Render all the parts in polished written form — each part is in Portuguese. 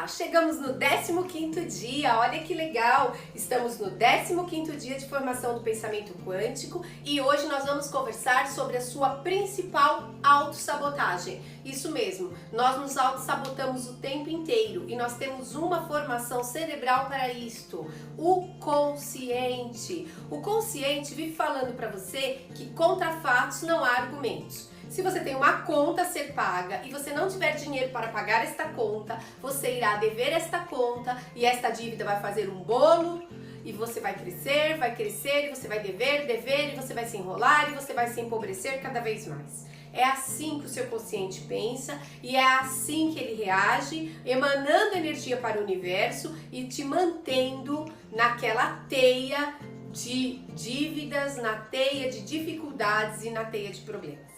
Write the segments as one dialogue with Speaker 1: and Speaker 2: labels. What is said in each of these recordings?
Speaker 1: Chegamos no 15º dia, olha que legal! Estamos no 15º dia de formação do pensamento quântico e hoje nós vamos conversar sobre a sua principal autossabotagem. Isso mesmo, nós nos autossabotamos o tempo inteiro e nós temos uma formação cerebral para isto, o consciente. O consciente vive falando para você que contra fatos não há argumentos. Se você tem uma conta a ser paga e você não tiver dinheiro para pagar esta conta, você irá dever esta conta e esta dívida vai fazer um bolo e você vai crescer e você vai dever e você vai se enrolar e você vai se empobrecer cada vez mais. É assim que o seu consciente pensa e é assim que ele reage, emanando energia para o universo e te mantendo naquela teia de dívidas, na teia de dificuldades e na teia de problemas.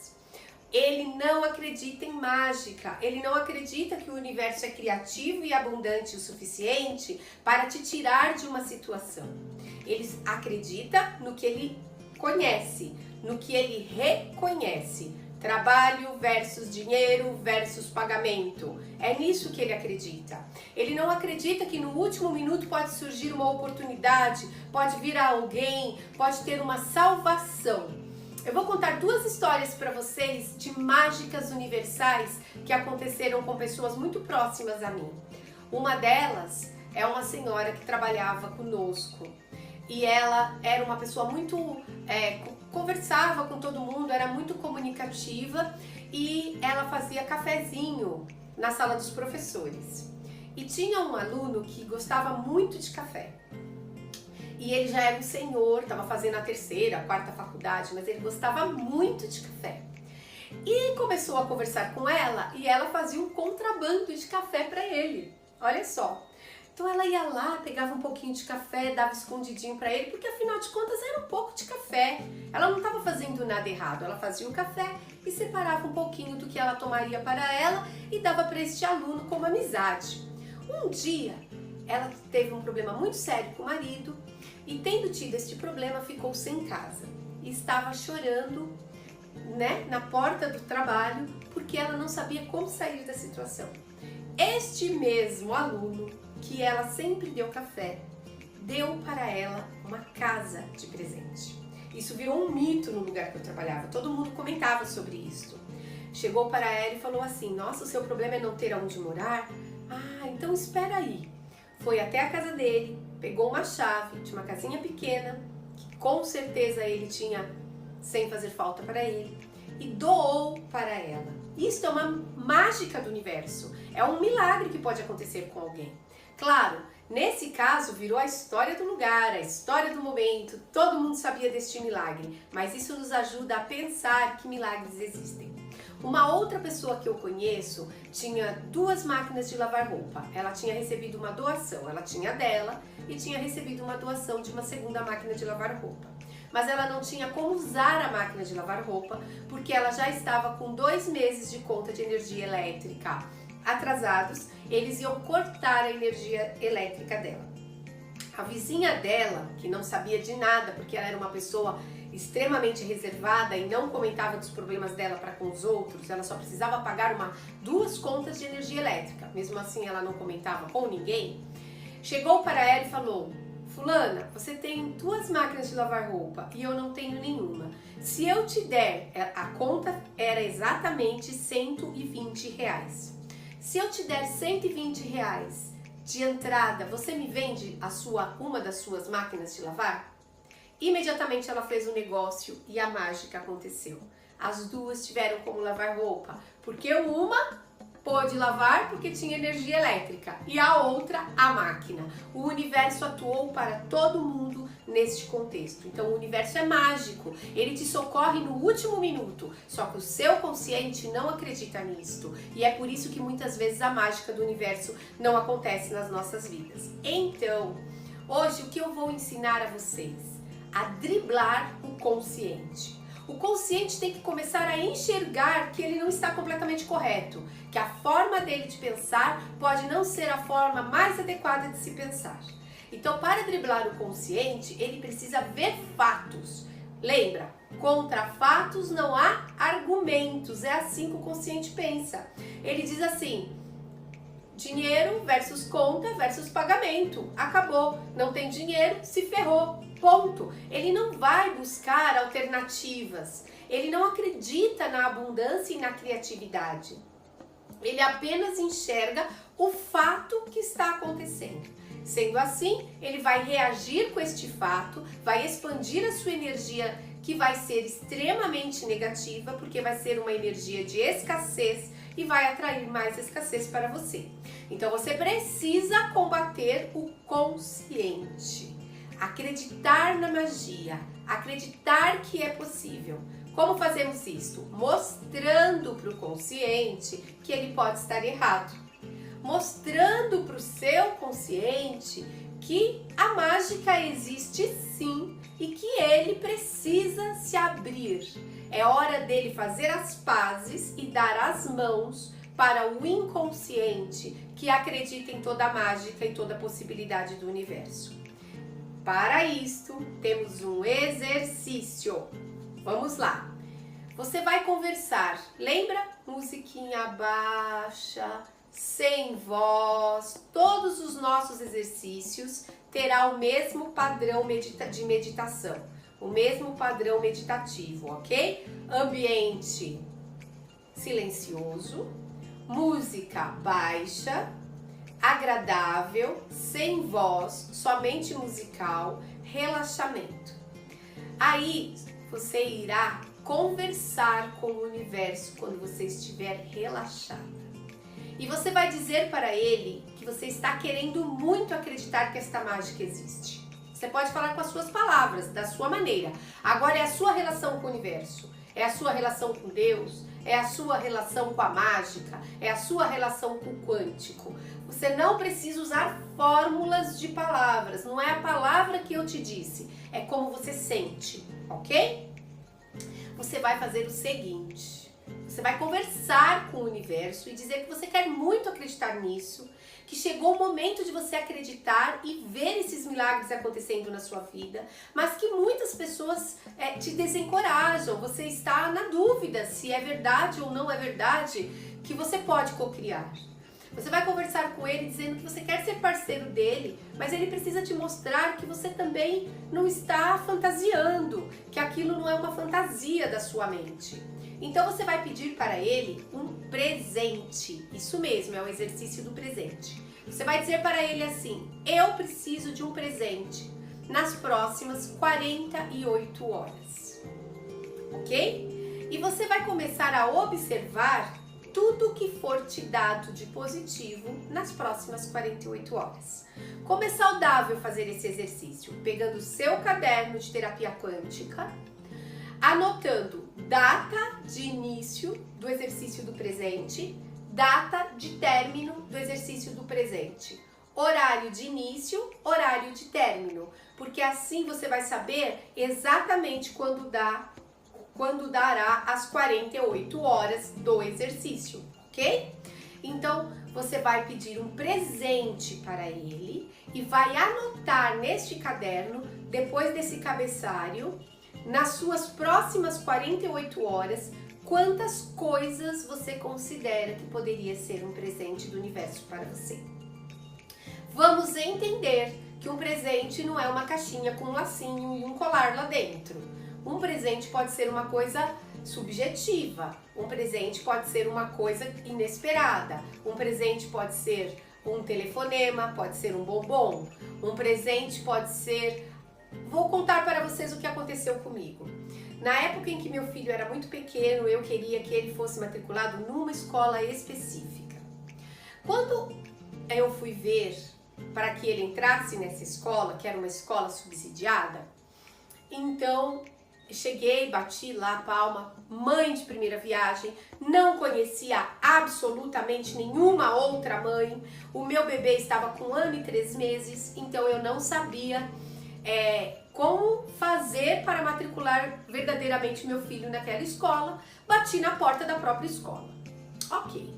Speaker 1: Ele não acredita em mágica, ele não acredita que o universo é criativo e abundante o suficiente para te tirar de uma situação. Ele acredita no que ele conhece, no que ele reconhece. Trabalho versus dinheiro versus pagamento. É nisso que ele acredita. Ele não acredita que no último minuto pode surgir uma oportunidade, pode vir alguém, pode ter uma salvação. Eu vou contar duas histórias para vocês de mágicas universais que aconteceram com pessoas muito próximas a mim. Uma delas é uma senhora que trabalhava conosco e ela era uma pessoa muito... conversava com todo mundo, era muito comunicativa e ela fazia cafezinho na sala dos professores. E tinha um aluno que gostava muito de café. E ele já era um senhor, estava fazendo a terceira, a quarta faculdade, mas ele gostava muito de café. E começou a conversar com ela e ela fazia um contrabando de café para ele. Olha só. Então ela ia lá, pegava um pouquinho de café, dava escondidinho para ele, porque afinal de contas era um pouco de café. Ela não estava fazendo nada errado, ela fazia o café e separava um pouquinho do que ela tomaria para ela e dava para este aluno como amizade. Um dia ela teve um problema muito sério com o marido e tendo tido este problema ficou sem casa e estava chorando, na porta do trabalho porque ela não sabia como sair da situação. Este mesmo aluno que ela sempre deu café, deu para ela uma casa de presente. Isso virou um mito no lugar que eu trabalhava, todo mundo comentava sobre isso. Chegou para ela e falou assim: nossa, o seu problema é não ter aonde morar? Ah, então espera aí. Foi até a casa dele, pegou uma chave de uma casinha pequena, que com certeza ele tinha sem fazer falta para ele, e doou para ela. Isso é uma mágica do universo, é um milagre que pode acontecer com alguém. Claro, nesse caso virou a história do lugar, a história do momento, todo mundo sabia deste milagre, mas isso nos ajuda a pensar que milagres existem. Uma outra pessoa que eu conheço tinha 2 máquinas de lavar roupa. Ela tinha recebido uma doação, ela tinha dela e tinha recebido uma doação de uma segunda máquina de lavar roupa. Mas ela não tinha como usar a máquina de lavar roupa porque ela já estava com 2 meses de conta de energia elétrica atrasados. Eles iam cortar a energia elétrica dela. A vizinha dela, que não sabia de nada porque ela era uma pessoa extremamente reservada e não comentava dos problemas dela para com os outros, ela só precisava pagar 2 contas de energia elétrica, mesmo assim ela não comentava com ninguém, chegou para ela e falou: fulana, você tem 2 máquinas de lavar roupa e eu não tenho nenhuma. Se eu te der, a conta era exatamente R$120. Se eu te der R$120 de entrada, você me vende uma das suas máquinas de lavar? Imediatamente ela fez o negócio e a mágica aconteceu. As 2 tiveram como lavar roupa, porque uma pôde lavar porque tinha energia elétrica e a outra a máquina. O universo atuou para todo mundo neste contexto. Então o universo é mágico, ele te socorre no último minuto, só que o seu consciente não acredita nisto. E é por isso que muitas vezes a mágica do universo não acontece nas nossas vidas. Então, hoje o que eu vou ensinar a vocês? A driblar o consciente. O consciente tem que começar a enxergar que ele não está completamente correto, que a forma dele de pensar pode não ser a forma mais adequada de se pensar. Então, para driblar o consciente, ele precisa ver fatos. Lembra? Contra fatos não há argumentos. É assim que o consciente pensa. Ele diz assim: Dinheiro versus conta versus pagamento. Acabou. Não tem dinheiro, se ferrou. Ponto. Ele não vai buscar alternativas. Ele não acredita na abundância e na criatividade. Ele apenas enxerga o fato que está acontecendo. Sendo assim, ele vai reagir com este fato, vai expandir a sua energia, que vai ser extremamente negativa, porque vai ser uma energia de escassez e vai atrair mais escassez para você. Então você precisa combater o consciente, acreditar na magia, acreditar que é possível. Como fazemos isso? Mostrando para o consciente que ele pode estar errado. Mostrando para o seu consciente que a mágica existe sim e que ele precisa se abrir. É hora dele fazer as pazes e dar as mãos para o inconsciente que acredita em toda a mágica e toda a possibilidade do universo. Para isto, temos um exercício. Vamos lá. Você vai conversar. Lembra? Musiquinha baixa, sem voz. Todos os nossos exercícios terá o mesmo padrão de meditação, o mesmo padrão meditativo, ok? Ambiente silencioso, música baixa, agradável, sem voz, somente musical, relaxamento. Aí você irá conversar com o universo quando você estiver relaxado. E você vai dizer para ele que você está querendo muito acreditar que esta mágica existe. Você pode falar com as suas palavras, da sua maneira. Agora é a sua relação com o universo, é a sua relação com Deus, é a sua relação com a mágica, é a sua relação com o quântico. Você não precisa usar fórmulas de palavras, não é a palavra que eu te disse, é como você sente, ok? Você vai fazer o seguinte. Você vai conversar com o universo e dizer que você quer muito acreditar nisso, que chegou o momento de você acreditar e ver esses milagres acontecendo na sua vida, mas que muitas pessoas te desencorajam, você está na dúvida se é verdade ou não é verdade que você pode cocriar. Você vai conversar com ele dizendo que você quer ser parceiro dele, mas ele precisa te mostrar que você também não está fantasiando, que aquilo não é uma fantasia da sua mente. Então você vai pedir para ele um presente. Isso mesmo, é o exercício do presente. Você vai dizer para ele assim: eu preciso de um presente nas próximas 48 horas. Ok? E você vai começar a observar tudo que for te dado de positivo nas próximas 48 horas. Como é saudável fazer esse exercício? Pegando o seu caderno de terapia quântica, anotando data de início do exercício do presente, data de término do exercício do presente, horário de início, horário de término, porque assim você vai saber exatamente quando dará as 48 horas do exercício, ok? Então, você vai pedir um presente para ele e vai anotar neste caderno, depois desse cabeçalho, nas suas próximas 48 horas, quantas coisas você considera que poderia ser um presente do universo para você. Vamos entender que um presente não é uma caixinha com um lacinho e um colar lá dentro. Um presente pode ser uma coisa subjetiva, um presente pode ser uma coisa inesperada, um presente pode ser um telefonema, pode ser um bombom, um presente pode ser... Vou contar para vocês o que aconteceu comigo. Na época em que meu filho era muito pequeno, eu queria que ele fosse matriculado numa escola específica. Quando eu fui ver para que ele entrasse nessa escola, que era uma escola subsidiada, então cheguei, bati lá a palma, mãe de primeira viagem, não conhecia absolutamente nenhuma outra mãe, o meu bebê estava com 1 ano e 3 meses, então eu não sabia como fazer para matricular verdadeiramente meu filho naquela escola. Bati na porta da própria escola. Ok.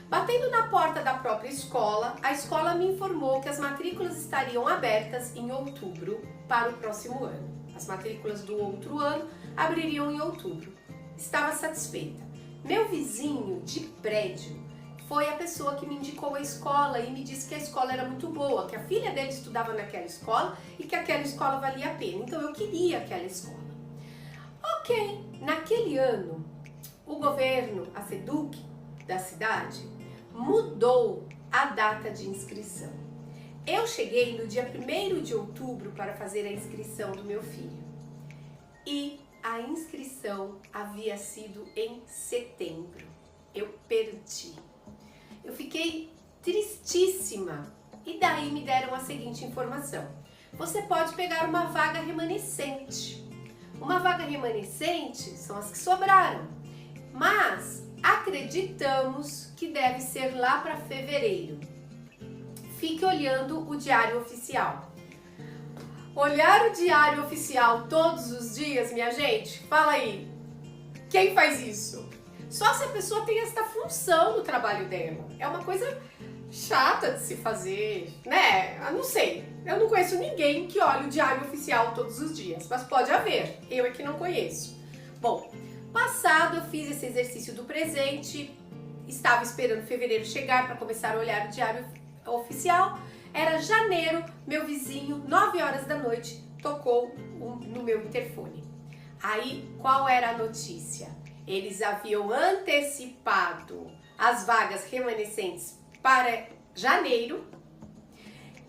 Speaker 1: Batendo na porta da própria escola, a escola me informou que as matrículas estariam abertas em outubro para o próximo ano. As matrículas do outro ano abririam em outubro. Estava satisfeita. Meu vizinho de prédio foi a pessoa que me indicou a escola e me disse que a escola era muito boa, que a filha dele estudava naquela escola e que aquela escola valia a pena. Então eu queria aquela escola. Ok, naquele ano, o governo, a SEDUC da cidade, mudou a data de inscrição. Eu cheguei no dia 1º de outubro para fazer a inscrição do meu filho. E a inscrição havia sido em setembro. Eu perdi. Eu fiquei tristíssima. E daí me deram a seguinte informação. Você pode pegar uma vaga remanescente. Uma vaga remanescente são as que sobraram. Mas acreditamos que deve ser lá para fevereiro. Fique olhando o diário oficial. Olhar o diário oficial todos os dias, minha gente? Fala aí. Quem faz isso? Só se a pessoa tem esta função no trabalho dela. É uma coisa chata de se fazer, né? Eu não sei. Eu não conheço ninguém que olhe o diário oficial todos os dias, mas pode haver. Eu é que não conheço. Bom, passado eu fiz esse exercício do presente, estava esperando fevereiro chegar para começar a olhar o diário oficial. Era janeiro, meu vizinho, 9 horas da noite, tocou no meu interfone. Aí, qual era a notícia? Eles haviam antecipado as vagas remanescentes para janeiro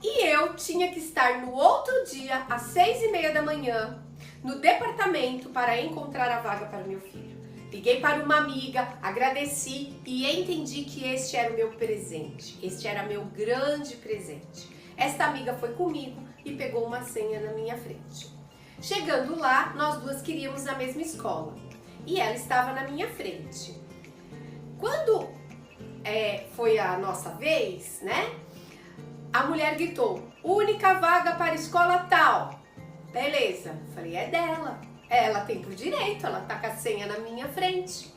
Speaker 1: e eu tinha que estar no outro dia, às 6h30 da manhã, no departamento para encontrar a vaga para o meu filho. Liguei para uma amiga, agradeci e entendi que este era o meu presente. Este era meu grande presente. Esta amiga foi comigo e pegou uma senha na minha frente. Chegando lá, nós duas queríamos a mesma escola. E ela estava na minha frente. Quando foi a nossa vez, né? A mulher gritou, única vaga para a escola tal. Beleza, falei, é dela. Ela tem por direito, ela tá com a senha na minha frente.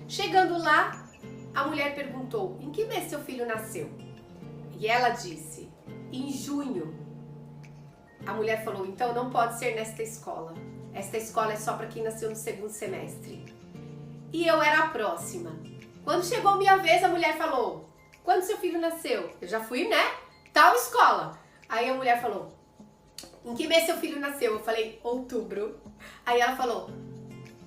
Speaker 1: Chegando lá, a mulher perguntou, em que mês seu filho nasceu? E ela disse, em junho. A mulher falou, então não pode ser nesta escola. Esta escola é só para quem nasceu no segundo semestre. E eu era a próxima. Quando chegou minha vez, a mulher falou, quando seu filho nasceu? Eu já fui, né? Tal escola. Aí a mulher falou, em que mês seu filho nasceu? Eu falei, outubro. Aí ela falou,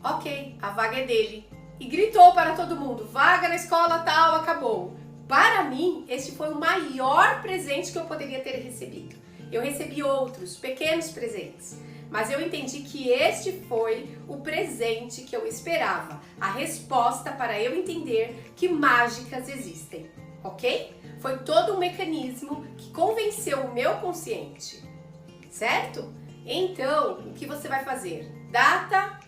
Speaker 1: ok, a vaga é dele. E gritou para todo mundo, vaga na escola tal, acabou. Para mim, este foi o maior presente que eu poderia ter recebido. Eu recebi outros pequenos presentes, mas eu entendi que este foi o presente que eu esperava, a resposta para eu entender que mágicas existem, ok? Foi todo um mecanismo que convenceu o meu consciente, certo? Então, o que você vai fazer? Data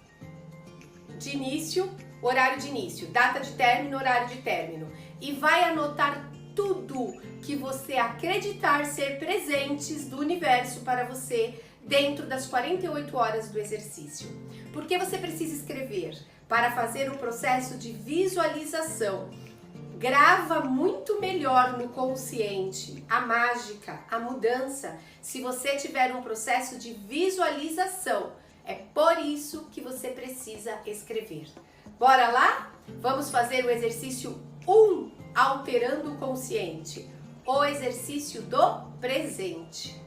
Speaker 1: de início, horário de início, data de término, horário de término, e vai anotar tudo que você acreditar ser presentes do universo para você dentro das 48 horas do exercício. Por que você precisa escrever? Para fazer o processo de visualização. Grava muito melhor no consciente a mágica, a mudança, se você tiver um processo de visualização. É por isso que você precisa escrever. Bora lá? Vamos fazer o exercício 1, alterando o consciente. O exercício do presente.